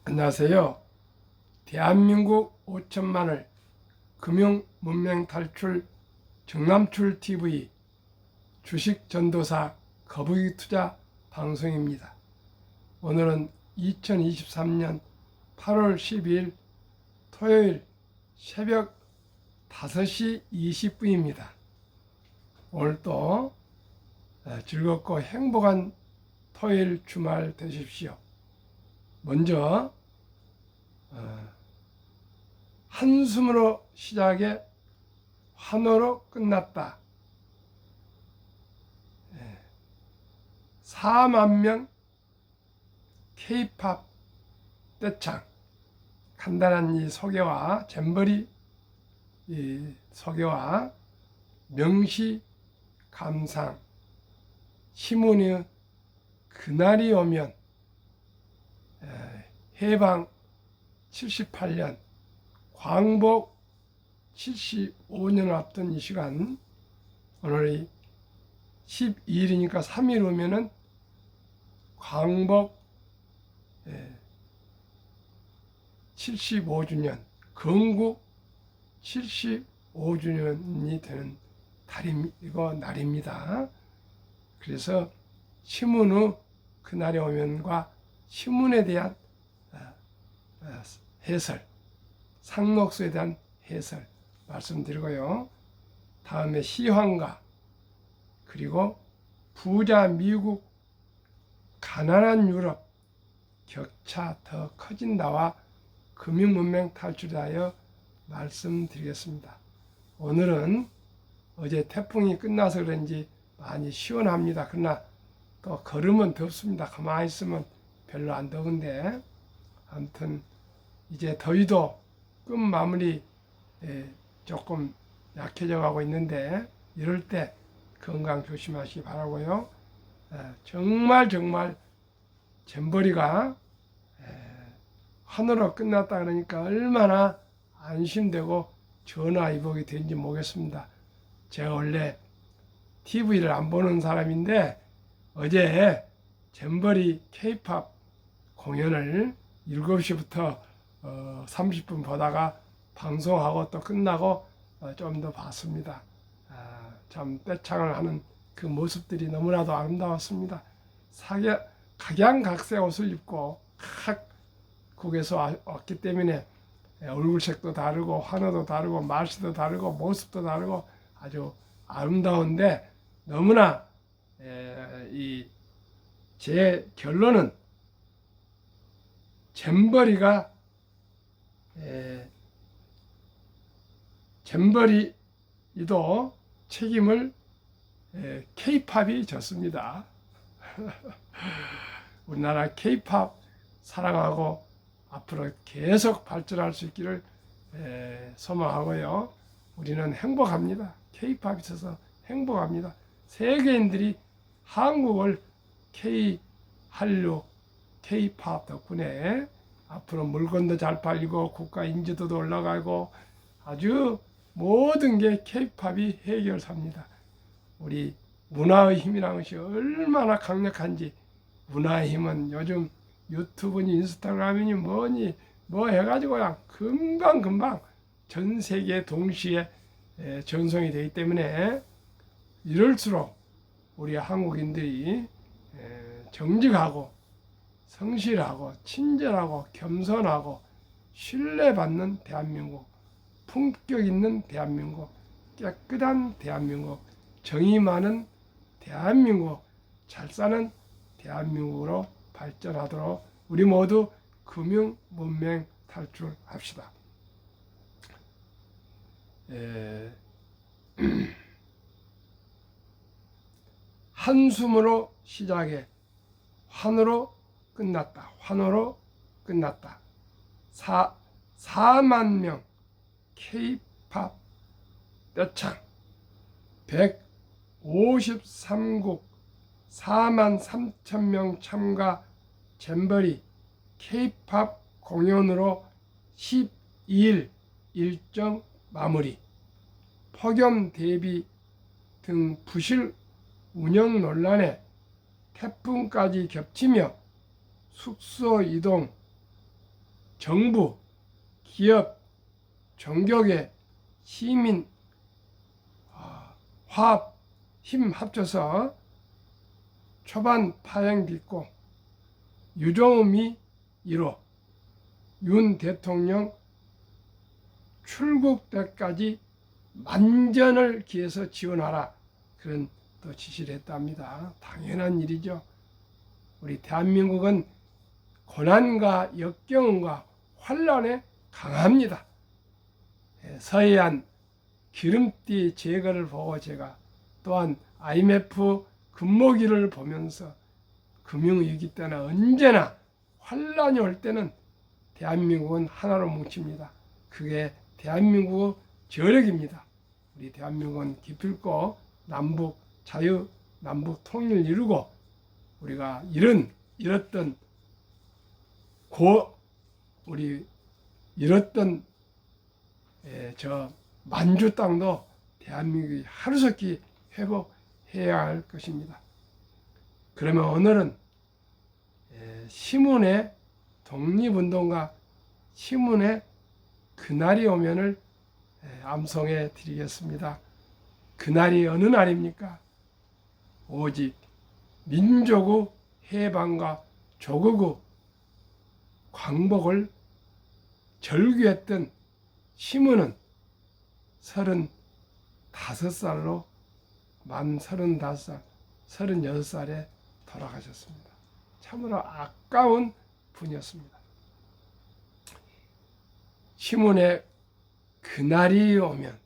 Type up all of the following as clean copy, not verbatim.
안녕하세요. 대한민국 5천만을 금융 문명 탈출 정남출 TV 주식 전도사 거북이 투자 방송입니다. 오늘은 2023년 8월 12일 토요일 새벽 5시 20분입니다. 오늘도 즐겁고 행복한 토요일 주말 되십시오. 먼저 한숨으로 시작해 환호로 끝났다. 4만 명 K-팝 떼창. 간단한 이 소개와 잼버리 이 소개와 명시 감상 시문의 그날이 오면 해방 78년 광복 75년을 앞둔 이 시간, 오늘이 12일이니까 3일 후면은 광복 75주년, 건국 75주년이 되는 날입니다. 그래서 시문의 그날이 오면과 시문에 대한 해설, 상록수에 대한 해설 말씀드리고요. 다음에 시황가, 그리고 부자 미국, 가난한 유럽, 격차 더 커진다와 금융문명 탈출하여 말씀드리겠습니다. 오늘은 어제 태풍이 끝나서 그런지 많이 시원합니다. 그러나 또 걸으면 덥습니다. 가만히 있으면 별로 안 더운데, 아무튼 이제 더위도 끝 마무리 조금 약해져 가고 있는데, 이럴 때 건강 조심하시기 바라고요. 정말 잼버리가 환호로 끝났다 그러니까 얼마나 안심되고 전화위복이 된지 모르겠습니다. 제가 원래 TV를 안 보는 사람인데 어제 잼버리 K-팝 공연을 7시부터 30분 보다가 방송하고 또 끝나고 좀 더 봤습니다. 참 떼창을 하는 그 모습들이 너무나도 아름다웠습니다. 각양각색 옷을 입고 각국에서 왔기 때문에 얼굴색도 다르고 환호도 다르고 말씨도 다르고 모습도 다르고 아주 아름다운데, 너무나 제 결론은 잼버리도 책임을 K-팝이 졌습니다. 우리나라 K-팝 사랑하고 앞으로 계속 발전할 수 있기를 소망하고요. 우리는 행복합니다. K-팝이 있어서 행복합니다. 세계인들이 한국을 한류 K-팝 덕분에 앞으로 물건도 잘 팔리고 국가 인지도도 올라가고 아주 모든 게 K-팝이 해결사입니다. 우리 문화의 힘이라는 것이 얼마나 강력한지, 문화의 힘은 요즘 유튜브니 인스타그램이니 뭐니 뭐 해가지고 그냥 금방 전 세계 동시에 전송이 되기 때문에, 이럴수록 우리 한국인들이 정직하고 성실하고 친절하고 겸손하고 신뢰받는 대한민국, 품격 있는 대한민국, 깨끗한 대한민국, 정의 많은 대한민국, 잘 사는 대한민국으로 발전하도록 우리 모두 금융 문명 탈출합시다. 한숨으로 시작해 환호로 끝났다. 환호로 끝났다. 4만 명 K-팝 떼창, 153국 4만 3천 명 참가 잼버리 K-팝 공연으로 12일 일정 마무리. 폭염 대비 등 부실 운영 논란에 태풍까지 겹치며 숙소 이동 정부, 기업, 종교계, 시민, 화합, 힘 합쳐서 초반 파행 빚고 유종음이 1호 윤 대통령 출국 때까지 만전을 기해서 지원하라, 그런 또 지시를 했답니다. 당연한 일이죠. 우리 대한민국은 고난과 역경과 환란에 강합니다. 서해안 기름띠 제거를 보고 제가 또한 IMF 금모기를 보면서 금융위기 때나 언제나 환란이 올 때는 대한민국은 하나로 뭉칩니다. 그게 대한민국의 저력입니다. 우리 대한민국은 기필코 남북 자유, 남북 통일을 이루고 우리가 잃었던 저 만주 땅도 대한민국이 하루속히 회복해야 할 것입니다. 그러면 오늘은 시문의 독립운동가 시문의 그날이 오면을 암송해 드리겠습니다. 그날이 어느 날입니까? 오직 민족의 해방과 조국의 광복을 절규했던 시문은 35살로 만 35살, 36살에 돌아가셨습니다. 참으로 아까운 분이었습니다. 시문의 그날이 오면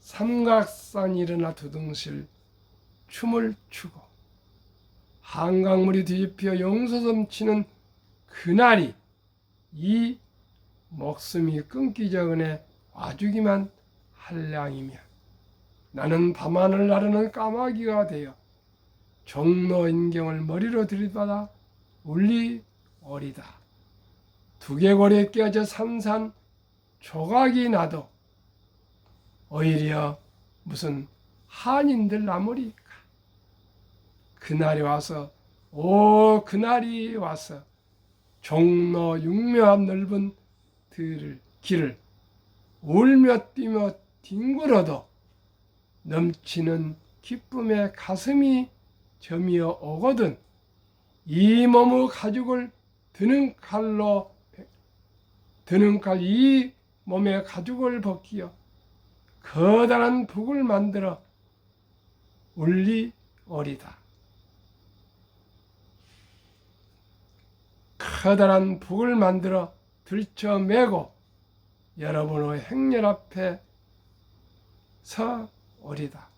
삼각산 일어나 두둥실 춤을 추고 한강물이 뒤집혀 용서섬 치는 그날이 이 목숨이 끊기기 전에 와주기만 할 양이며 나는 밤하늘 나르는 까마귀가 되어 종로 인경을 머리로 들이받아 울리오리다. 두개골이 깨져 산산 조각이 나도 오히려 무슨 한인들 나무리까. 그날이 와서 그날이 와서 종로 육묘 앞 넓은 길을 울며 뛰며 뒹굴어도 넘치는 기쁨에 가슴이 저미어 오거든 이 몸의 가죽을 드는 칼 이 몸의 가죽을 벗기어 커다란 북을 만들어 울리오리다. 커다란 북을 만들어 들쳐매고 여러분의 행렬 앞에 서오리다.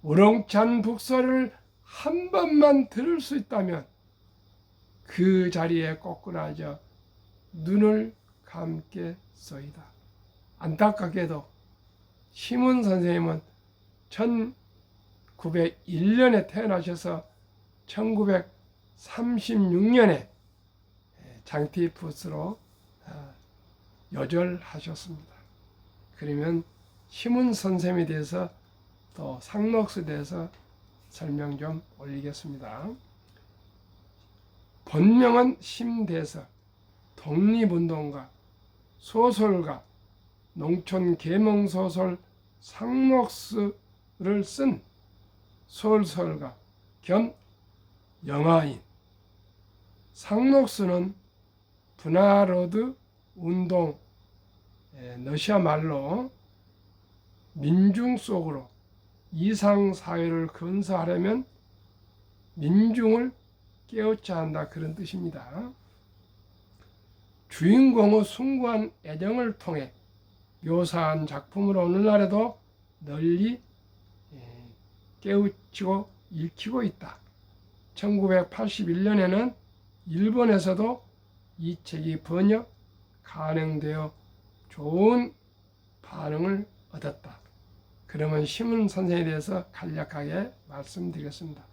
우렁찬 북소리를 한 번만 들을 수 있다면 그 자리에 꺾으라져 눈을 감겠소이다. 안타깝게도 시문 선생님은 1901년에 태어나셔서 1936년에 장티푸스로 요절하셨습니다. 그러면 시문 선생님에 대해서 또 상록수에 대해서 설명 좀 올리겠습니다. 본명은 심대서, 독립운동가, 소설가, 농촌계몽소설 상록수를 쓴 소설가 겸 영화인. 상록수는 분화로드 운동, 러시아 말로 민중 속으로 이상사회를 건설하려면 민중을 깨우쳐야 한다, 그런 뜻입니다. 주인공의 숭고한 애정을 통해 묘사한 작품으로 오늘날에도 널리 깨우치고 읽히고 있다. 1981년에는 일본에서도 이 책이 번역 가능되어 좋은 반응을 얻었다. 그러면 시문 선생에 대해서 간략하게 말씀드리겠습니다.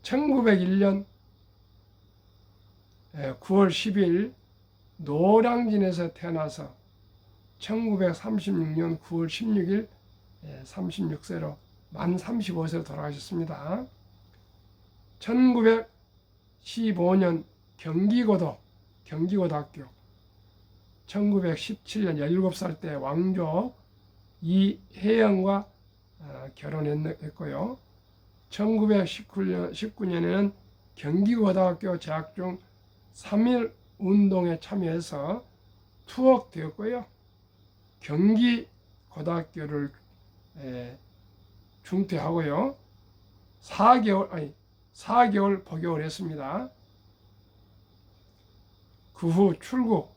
1901년 9월 10일 노량진에서 태어나서 1936년 9월 16일 36세로 만 35세로 돌아가셨습니다. 1915년 경기고등학교 1917년 17살 때 왕조 이혜영과 결혼했고요. 1919년에는 경기고등학교 재학 중 3.1 운동에 참여해서 투옥되었고요. 경기고등학교를 중퇴하고요. 4개월 복역을 했습니다. 그 후 출국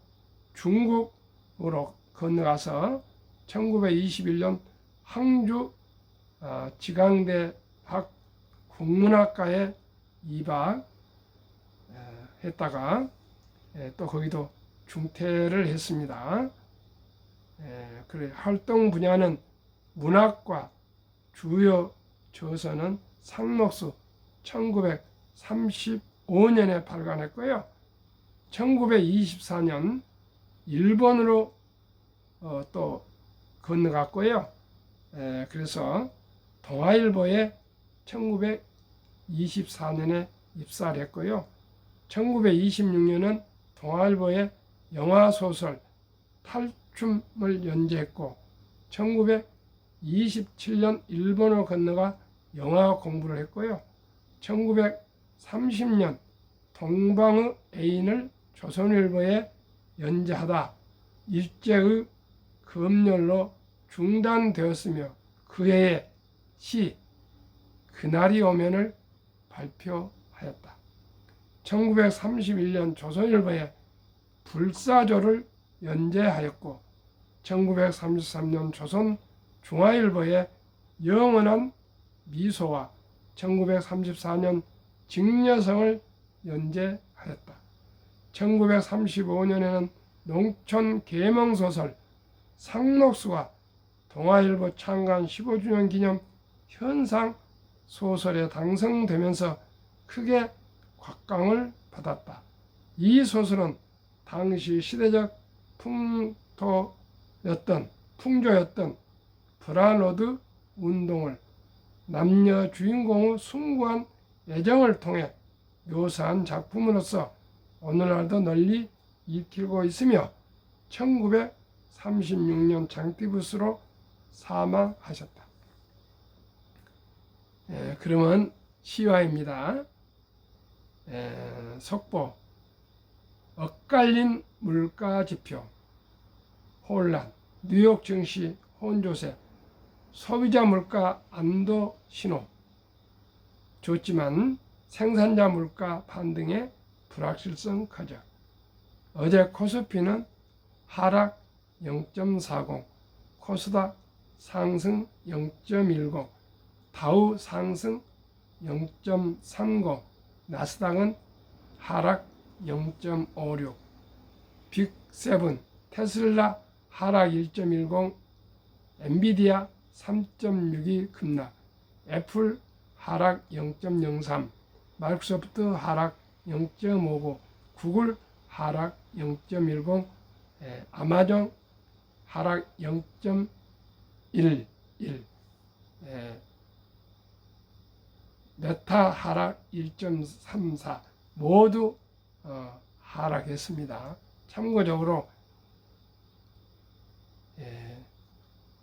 중국으로 건너가서 1921년 항주 지강대학 국문학과에 입학했다가 또 거기도 중퇴를 했습니다. 그래 활동 분야는 문학과 주요 저서는 상록수 1935년에 발간했고요. 1924년 일본으로 또 건너갔고요. 그래서 동아일보에 1924년에 입사를 했고요. 1926년은 동아일보에 영화소설 탈춤을 연재했고 1927년 일본으로 건너가 영화 공부를 했고요. 1930년 동방의 애인을 조선일보에 연재하다 일제의 검열로 중단되었으며 그 해에 시 그날이 오면을 발표하였다. 1931년 조선일보에 불사조를 연재하였고 1933년 조선 중화일보에 영원한 미소와 1934년 직녀성을 연재하였다. 1935년에는 농촌 계몽소설 상록수와 동아일보 창간 15주년 기념 현상 소설에 당선되면서 크게 곽광을 받았다. 이 소설은 당시 시대적 풍조였던 브라노드 운동을 남녀 주인공의 숭고한 애정을 통해 묘사한 작품으로서 오늘날도 널리 읽히고 있으며 1936년 장티푸스로 사망하셨다. 그러면 시화입니다. 속보 엇갈린 물가지표 혼란 뉴욕 증시 혼조세 소비자 물가 안도 신호 좋지만 생산자 물가 반등의 불확실성 커져 어제 코스피는 하락 0.40 코스닥 상승 0.10 다우 상승 0.30 나스닥은 하락 0.56 빅7 테슬라 하락 1.10 엔비디아 3.62 급락 애플 하락 0.03 마이크로소프트 하락 0.59 구글 하락 0.10 아마존 하락 0.11 메타 하락 1.34 모두 하락했습니다. 참고적으로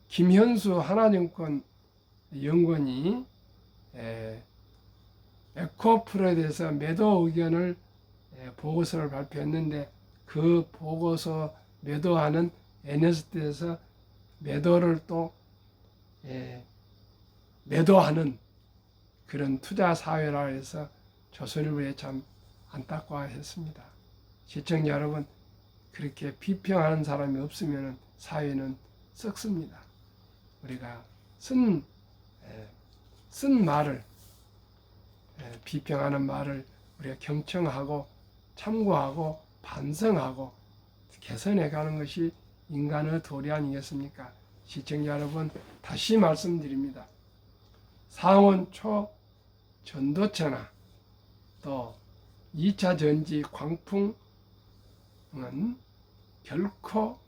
김현수 하나증권 연구원이 에코프로에 대해서 매도 의견을 보고서를 발표했는데 그 보고서 매도하는 NST에서 매도를 또 매도하는 그런 투자 사회라 해서 조선일보에 참 안타까워했습니다. 시청자 여러분, 그렇게 비평하는 사람이 없으면 사회는 썩습니다. 우리가 쓴 말을 비평하는 말을 우리가 경청하고 참고하고 반성하고 개선해가는 것이 인간의 도리 아니겠습니까? 시청자 여러분, 다시 말씀드립니다. 상온 초 전도체나 또 2차 전지 광풍은 결코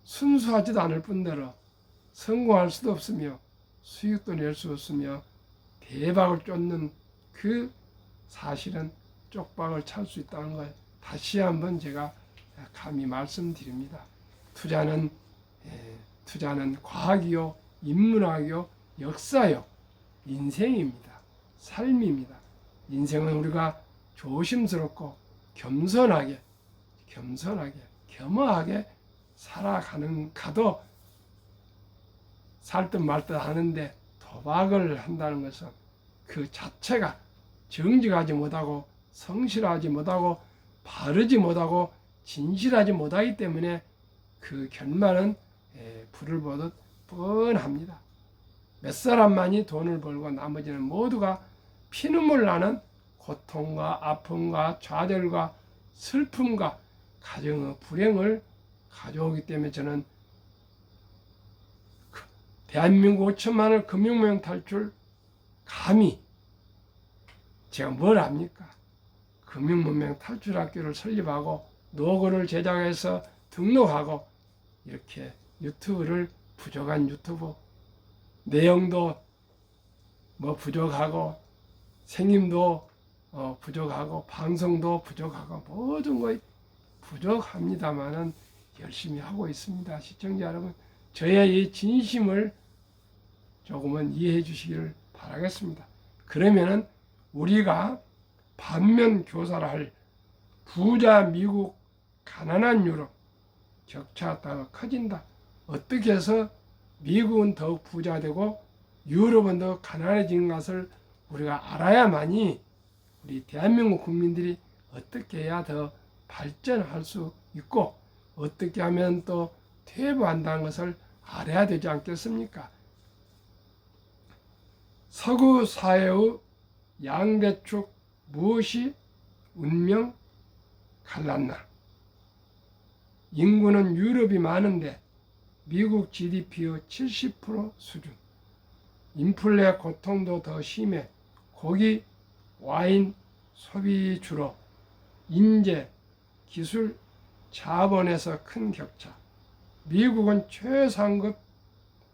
순수하지도 않을 뿐더러 성공할 수도 없으며 수익도 낼 수 없으며 대박을 쫓는 그 사실은 쪽박을 찰 수 있다는 걸 다시 한번 제가 감히 말씀드립니다. 투자는 과학이요, 인문학이요, 역사요, 인생입니다. 삶입니다. 인생은 우리가 조심스럽고 겸손하게 겸허하게 가도 살 듯 말 듯 하는데, 도박을 한다는 것은 그 자체가 정직하지 못하고 성실하지 못하고 바르지 못하고 진실하지 못하기 때문에 그 결말은 불을 보듯 뻔합니다. 몇 사람만이 돈을 벌고 나머지는 모두가 피눈물 나는 고통과 아픔과 좌절과 슬픔과 가정의 불행을 가져오기 때문에 저는 대한민국 5천만을 금융무명 탈출, 감히 제가 뭘 압니까? 금융문명 탈출학교를 설립하고 노고를 제작해서 등록하고 이렇게 유튜브를, 부족한 유튜브 내용도 부족하고 생김도 부족하고 방송도 부족하고 모든 것이 부족합니다만은 열심히 하고 있습니다. 시청자 여러분, 저의 이 진심을 조금은 이해해 주시기를 바라겠습니다. 그러면은 우리가 반면 교사를 할 부자 미국, 가난한 유럽, 격차가 더 커진다. 어떻게 해서 미국은 더욱 부자되고 유럽은 더 가난해진 것을 우리가 알아야만이 우리 대한민국 국민들이 어떻게 해야 더 발전할 수 있고 어떻게 하면 또 퇴보한다는 것을 알아야 되지 않겠습니까? 서구 사회의 양대축 무엇이 운명 갈랐나? 인구는 유럽이 많은데 미국 GDP의 70% 수준, 인플레 고통도 더 심해 고기, 와인 소비 주로, 인재, 기술, 자본에서 큰 격차. 미국은 최상급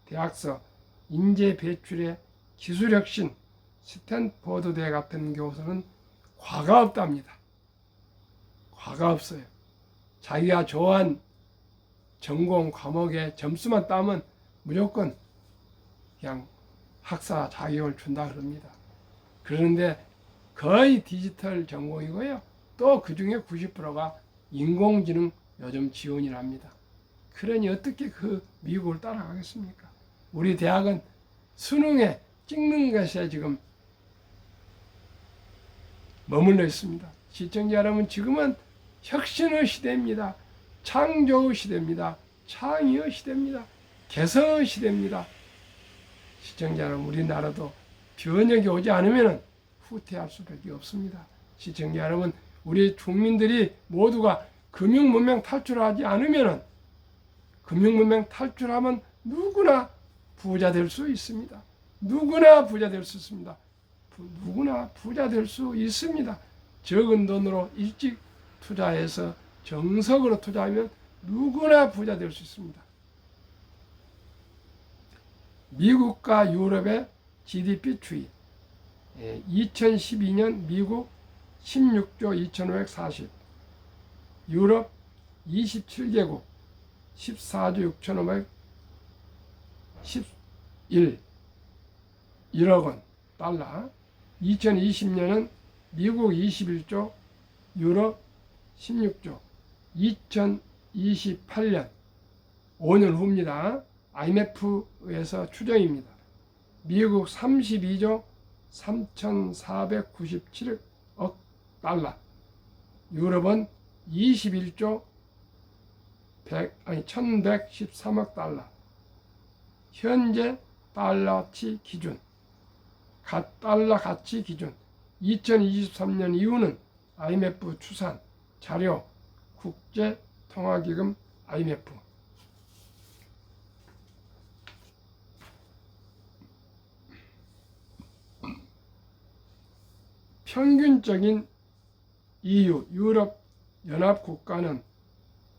대학서, 인재 배출에 기술혁신, 스탠포드대 같은 교수는 과가 없답니다. 과가 없어요. 자기가 좋아한 전공 과목에 점수만 따면 무조건 그냥 학사 자격을 준다 그럽니다. 그런데 거의 디지털 전공이고요. 또 그 중에 90%가 인공지능 요즘 지원이랍니다. 그러니 어떻게 그 미국을 따라가겠습니까? 우리 대학은 수능에 찍는 것에 지금 머물러 있습니다. 시청자 여러분, 지금은 혁신의 시대입니다. 창조의 시대입니다. 창의의 시대입니다. 개성의 시대입니다. 시청자 여러분, 우리나라도 변혁이 오지 않으면 후퇴할 수밖에 없습니다. 시청자 여러분, 우리 국민들이 모두가 금융문명 탈출하지 않으면, 금융문명 탈출하면 누구나 부자 될 수 있습니다. 누구나 부자 될 수 있습니다. 누구나 부자 될 수 있습니다. 적은 돈으로 일찍 투자해서 정석으로 투자하면 누구나 부자 될 수 있습니다. 미국과 유럽의 GDP 추이. 2012년 미국 16조 2540, 유럽 27개국 14조 6511, 1억 원 달러. 2020년은 미국 21조, 유럽 16조. 2028년 5년 후입니다. IMF에서 추정입니다. 미국 32조 3,497억 달러, 유럽은 21조 1,113억 달러. 현재 달러치 기준, 달러 가치 기준 2023년 이후는 IMF 추산 자료, 국제통화기금 IMF. 평균적인 EU, 유럽 연합 국가는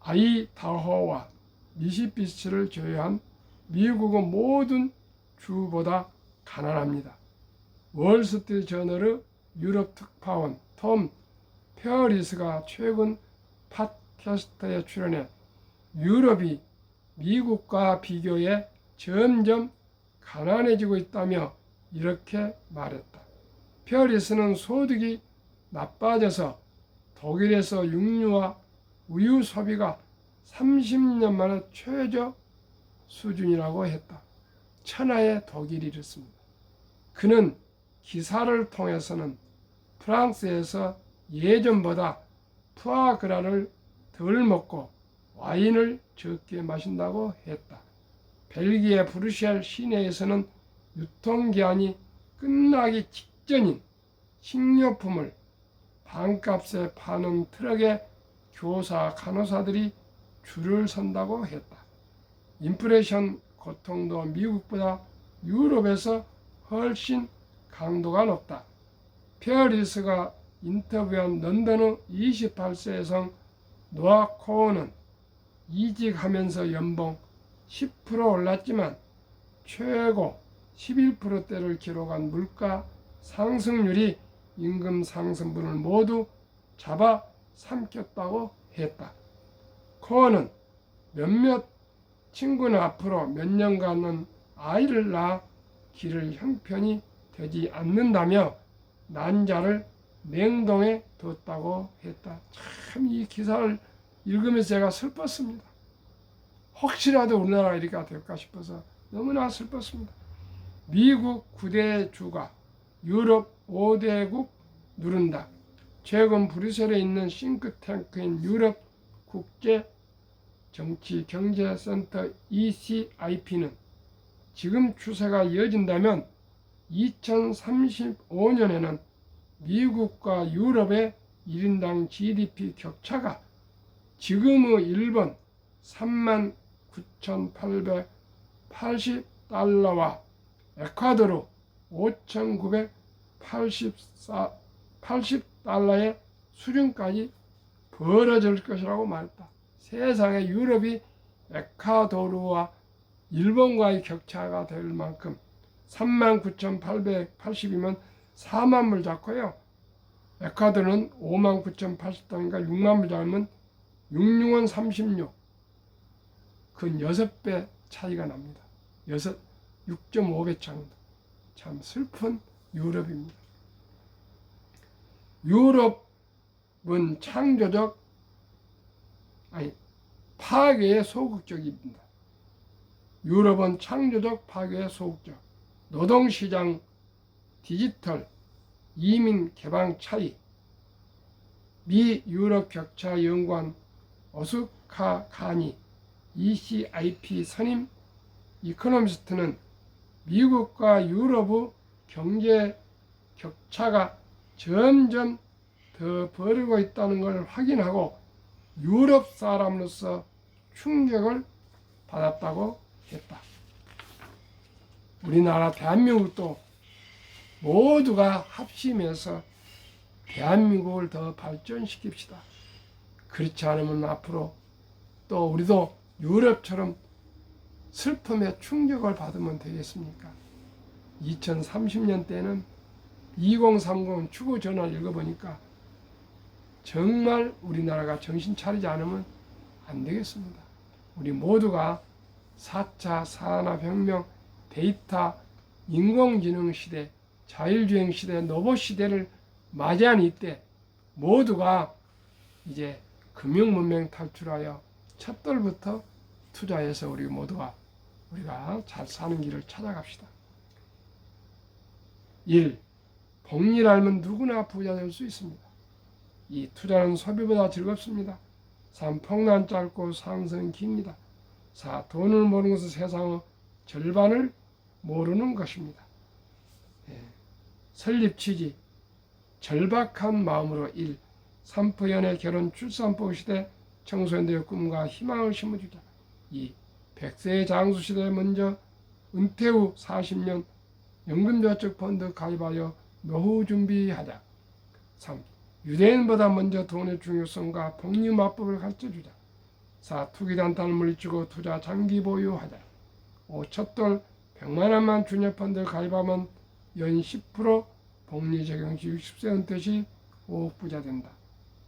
아이다호와 미시시피를 제외한 미국은 모든 주보다 가난합니다. 월스트리트 저널의 유럽 특파원 톰 페어리스가 최근 팟캐스트에 출연해 유럽이 미국과 비교해 점점 가난해지고 있다며 이렇게 말했다. 페어리스는 소득이 나빠져서 독일에서 육류와 우유 소비가 30년 만에 최저 수준이라고 했다. 천하의 독일이 이렇습니다. 그는 기사를 통해서는 프랑스에서 예전보다 푸아그라를 덜 먹고 와인을 적게 마신다고 했다. 벨기에 브뤼셀 시내에서는 유통기한이 끝나기 직전인 식료품을 반값에 파는 트럭에 교사, 간호사들이 줄을 선다고 했다. 인플레이션 고통도 미국보다 유럽에서 훨씬 강도가 높다. 페어리스가 인터뷰한 런던의 28세 여성 노아 코어는 이직하면서 연봉 10% 올랐지만 최고 11%대를 기록한 물가 상승률이 임금 상승분을 모두 잡아 삼켰다고 했다. 코어는 몇몇 친구는 앞으로 몇 년간은 아이를 낳아 기를 형편이 되지 않는다며 난자를 냉동에 뒀다고 했다. 참 이 기사를 읽으면서 제가 슬펐습니다. 혹시라도 우리나라가 이렇게 될까 싶어서 너무나 슬펐습니다. 미국 9대 주가 유럽 5대국 누른다. 최근 브뤼셀에 있는 싱크탱크인 유럽 국제 정치 경제센터 ECIP는 지금 추세가 이어진다면 2035년에는 미국과 유럽의 1인당 GDP 격차가 지금의 일본 39,880달러와 에콰도르 5,980달러의 수준까지 벌어질 것이라고 말했다. 세상에 유럽이 에콰도르와 일본과의 격차가 될 만큼 39,880이면 4만 불 잡고요. 에콰도르는 59,080달러니까 6만 불 잡으면 66원 36. 그 6배 차이가 납니다. 6.5배 차입니다. 참 슬픈 유럽입니다. 유럽은 파괴의 소극적입니다. 유럽은 창조적 파괴의 소극적. 노동시장, 디지털, 이민 개방 차이. 미 유럽 격차 연구원 오스카 가니 ECIP 선임 이코노미스트는 미국과 유럽의 경제 격차가 점점 더 벌어지고 있다는 걸 확인하고 유럽 사람으로서 충격을 받았다고 했다. 우리나라 대한민국도 모두가 합심해서 대한민국을 더 발전시킵시다. 그렇지 않으면 앞으로 또 우리도 유럽처럼 슬픔의 충격을 받으면 되겠습니까? 2030년 때는 2030 추구 전환을 읽어보니까 정말 우리나라가 정신 차리지 않으면 안 되겠습니다. 우리 모두가 4차 산업혁명, 데이터, 인공지능 시대, 자율주행 시대, 로봇 시대를 맞이한 이때 모두가 이제 금융문명 탈출하여 첫돌부터 투자해서 우리가 잘 사는 길을 찾아갑시다. 1. 복리를 알면 누구나 부자 될 수 있습니다. 2. 투자는 소비보다 즐겁습니다. 3. 폭란 짧고 상승은 깁니다. 4. 돈을 모르는 것은 세상의 절반을 모르는 것입니다. 설립 취지 절박한 마음으로 1. 산프 연애 결혼 출산법 시대 청소년들의 꿈과 희망을 심어주자. 2. 100세의 장수 시대에 먼저 은퇴 후 40년 연금저축펀드 가입하여 노후 준비하자. 3. 유대인보다 먼저 돈의 중요성과 복리마법을 가르쳐주자. 4. 투기단단을 물리치고 투자 장기 보유하자. 5. 첫돌 100만 원만 주녀펀드 가입하면 연 10% 복리 적용 시 60세 은퇴 시 5억 부자 된다.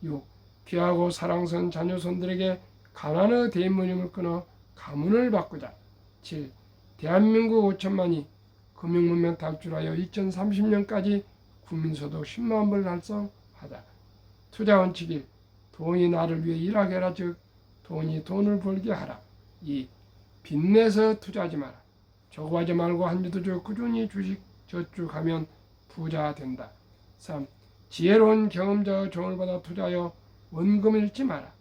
6. 귀하고 사랑스러운 자녀손들에게 가난의 대물림을 끊어 가문을 바꾸자. 7. 대한민국 5천만이 금융문명 탈출하여 2030년까지 국민소득 10만 불 달성하자. 투자 원칙 1. 돈이 나를 위해 일하게 하라. 즉 돈이 돈을 벌게 하라. 2. 빚내서 투자하지 마라. 저거하지 말고 한 주도 줘 꾸준히 주식 저축하면 부자 된다. 3. 지혜로운 경험자의 조언을 받아 투자하여 원금 잃지 마라.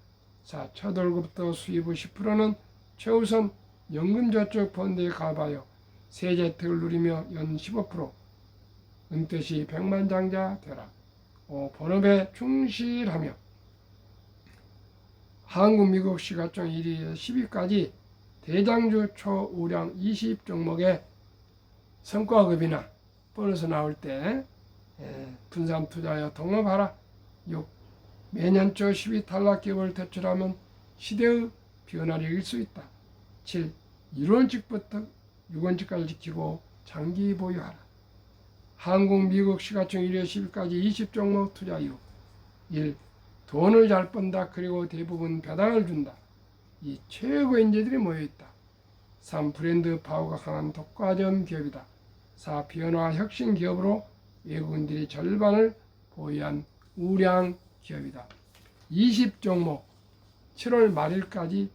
4. 첫 월급부터 수입의 10%는 최우선 연금저축 펀드에 가입하여 세제 혜택을 누리며 연 15% 은퇴 시 백만장자 되라. 5. 본업에 충실하며 한국 미국 시가총 1위에서 10위까지 대장주 초우량 20 종목의 성과급이나 보너스 나올 때 분산 투자하여 동업하라. 6. 매년 초 10위 탈락 기업을 퇴출하면 시대의 변화를 이길 수 있다. 7. 1원칙부터 6원칙까지 지키고 장기 보유하라. 한국 미국 시가총 1위에서 10위까지 20 종목 투자 이유. 1. 돈을 잘 번다. 그리고 대부분 배당을 준다. 2. 최고 인재들이 모여있다. 3. 브랜드 파워가 강한 독과점 기업이다. 4. 변화 혁신 기업으로 외국인들이 절반을 보유한 우량 기업이다. 20 종목 7월 말일까지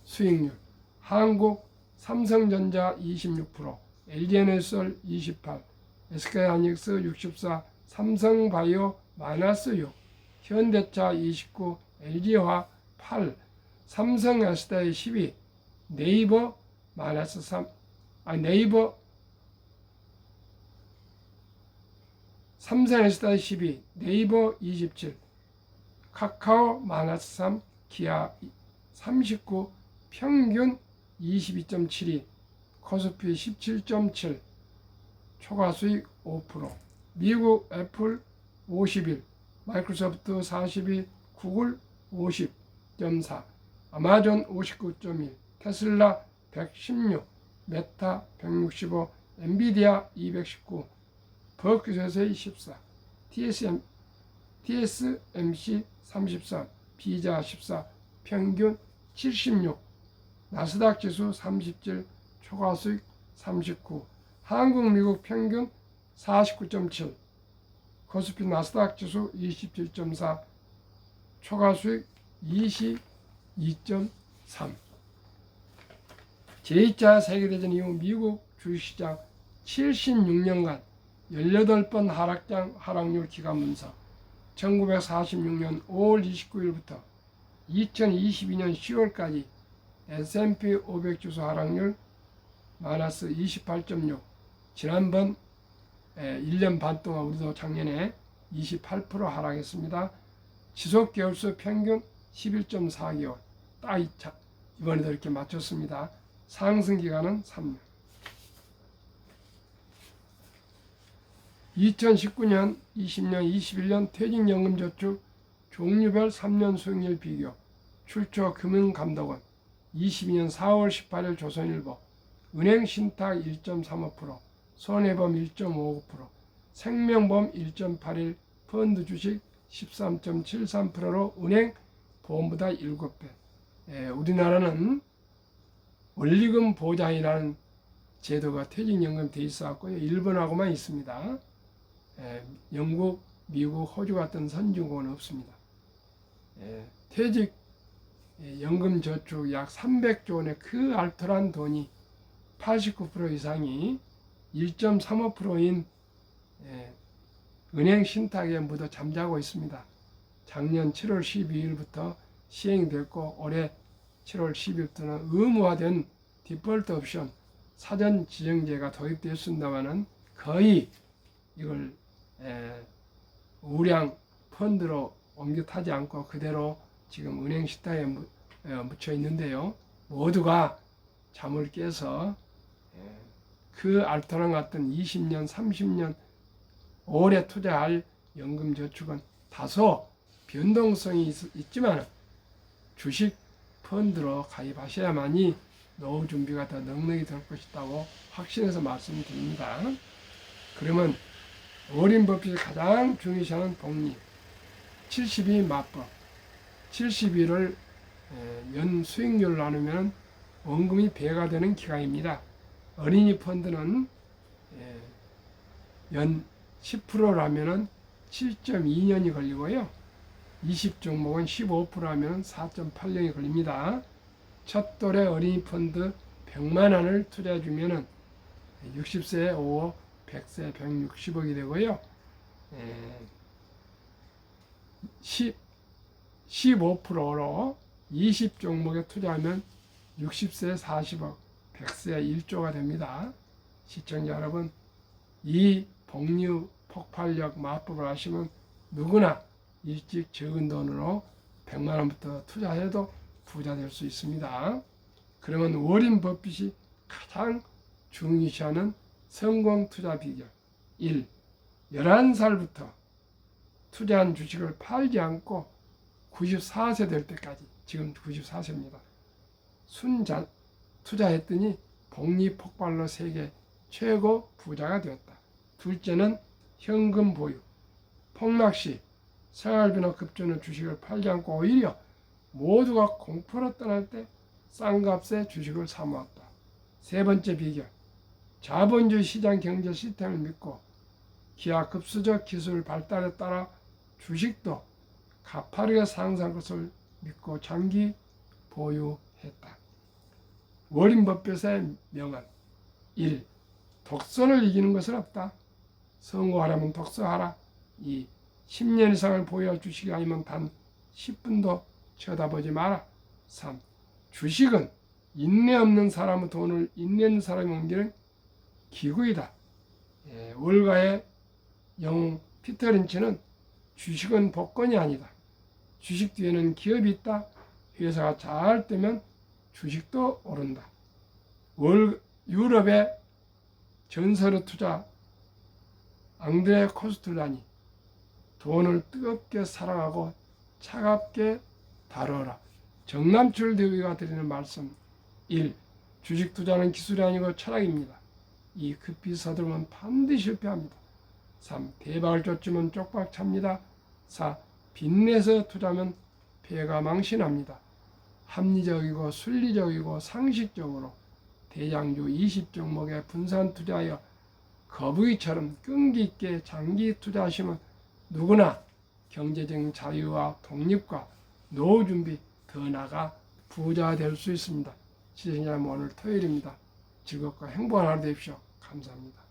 수익률. 한국 삼성전자 26%, LG에너지솔 28%, SK하이닉스 64%, 삼성바이오 -6%, 현대차 29%, LG화 8%, 삼성에스테이 12%, 네이버 -3%, 삼성에스테이 12%, 네이버 27%, 카카오 -3%, 기아 39%, 평균 22.72, 코스피 17.7, 초과수익 5%, 미국 애플 51, 마이크로소프트 42, 구글 50.4, 아마존 59.1, 테슬라 116, 메타 165, 엔비디아 219, 버크셔스의 14, TSMC 33, 비자 14, 평균 76, 나스닥 지수 37, 초과수익 39, 한국 미국 평균 49.7, 코스피 나스닥 지수 27.4, 초과수익 22.3. 제2차 세계대전 이후 미국 주식시장 76년간 18번 하락률 기간문서 1946년 5월 29일부터 2022년 10월까지 S&P 500 지수 하락률 -28.6. 지난번 1년 반 동안 우리도 작년에 28% 하락했습니다. 지속 개월수 평균 11.4개월. 딱 이번에도 이렇게 맞췄습니다. 상승 기간은 3년. 2019년, 20년, 21년 퇴직연금저축 종류별 3년 수익률 비교. 출처 금융감독원 22년 4월 18일 조선일보. 은행 신탁 1.35%, 손해보험 1.59%, 생명보험 1.81%, 펀드 주식 13.73%로 은행 보험보다 7배. 우리나라는 원리금 보장이라는 제도가 퇴직연금 돼 있어갖고요. 일본하고만 있습니다. 영국, 미국, 호주 같은 선진국은 없습니다. 퇴직연금 저축 약 300조 원의 그 알토란 돈이 89% 이상이 1.35%인 은행 신탁에 묻어 잠자고 있습니다. 작년 7월 12일부터 시행됐고 올해 7월 10일부터는 의무화된 디폴트 옵션 사전 지정제가 도입되었습니다마는 거의 이걸 우량 펀드로 옮겨 타지 않고 그대로 지금 은행 신탁에 묻혀 있는데요. 모두가 잠을 깨서 그 알토랑 같은 20년, 30년 오래 투자할 연금저축은 다소 변동성이 있지만 주식 펀드로 가입하셔야만이 노후 준비가 더 넉넉히 될 것이라고 확신해서 말씀드립니다. 그러면 어린 법칙이 가장 중요시하는 복리, 72 맞법. 72를 연 수익률로 나누면 원금이 배가 되는 기간입니다. 어린이 펀드는 연 10%라면 7.2년이 걸리고요. 20종목은 15%하면 4.8년이 걸립니다. 첫 돌에 어린이 펀드 100만 원을 투자해 주면은 60세에 5억, 100세에 160억이 되고요. 15%로 20종목에 투자하면 60세에 40억, 100세에 1조가 됩니다. 시청자 여러분, 이 복류 폭발력 마법을 아시면 누구나 일찍 적은 돈으로 100만 원부터 투자해도 부자 될 수 있습니다. 그러면 워렌 버핏이 가장 중요시하는 성공 투자 비결 1. 11살부터 투자한 주식을 팔지 않고 94세 될 때까지, 지금 94세입니다. 순자 투자했더니 복리 폭발로 세계 최고 부자가 되었다. 둘째는 현금 보유. 폭락시 생활비나 급전의 주식을 팔지 않고 오히려 모두가 공포로 떠날 때 싼 값에 주식을 사모았다. 세 번째 비결. 자본주의 시장 경제 시스템을 믿고 기하급수적 기술 발달에 따라 주식도 가파르게 상승할 것을 믿고 장기 보유했다. 워렌 버핏의 명언 1. 독선을 이기는 것은 없다. 성공하려면 독서하라. 2. 10년 이상을 보유할 주식이 아니면 단 10분도 쳐다보지 마라. 3. 주식은 인내 없는 사람의 돈을 인내 있는 사람이 옮기는 기구이다. 월가의 영웅 피터 린치는 주식은 복권이 아니다. 주식 뒤에는 기업이 있다. 회사가 잘 되면 주식도 오른다. 유럽의 전설의 투자 앙드레 코스툴라니, 돈을 뜨겁게 사랑하고 차갑게 다루어라. 정남출 대위가 드리는 말씀 1. 주식 투자는 기술이 아니고 철학입니다. 2. 급히 서두르면 반드시 실패합니다. 3. 대박을 쫓으면 쪽박 찹니다. 4. 빚내서 투자하면 배가 망신합니다. 합리적이고 순리적이고 상식적으로 대장주 20종목에 분산 투자하여 거북이처럼 끈기 있게 장기 투자하시면 누구나 경제적인 자유와 독립과 노후 준비 더 나아가 부자가 될 수 있습니다. 시청자 여러분, 오늘 토요일입니다. 즐겁고 행복한 하루 되십시오. 감사합니다.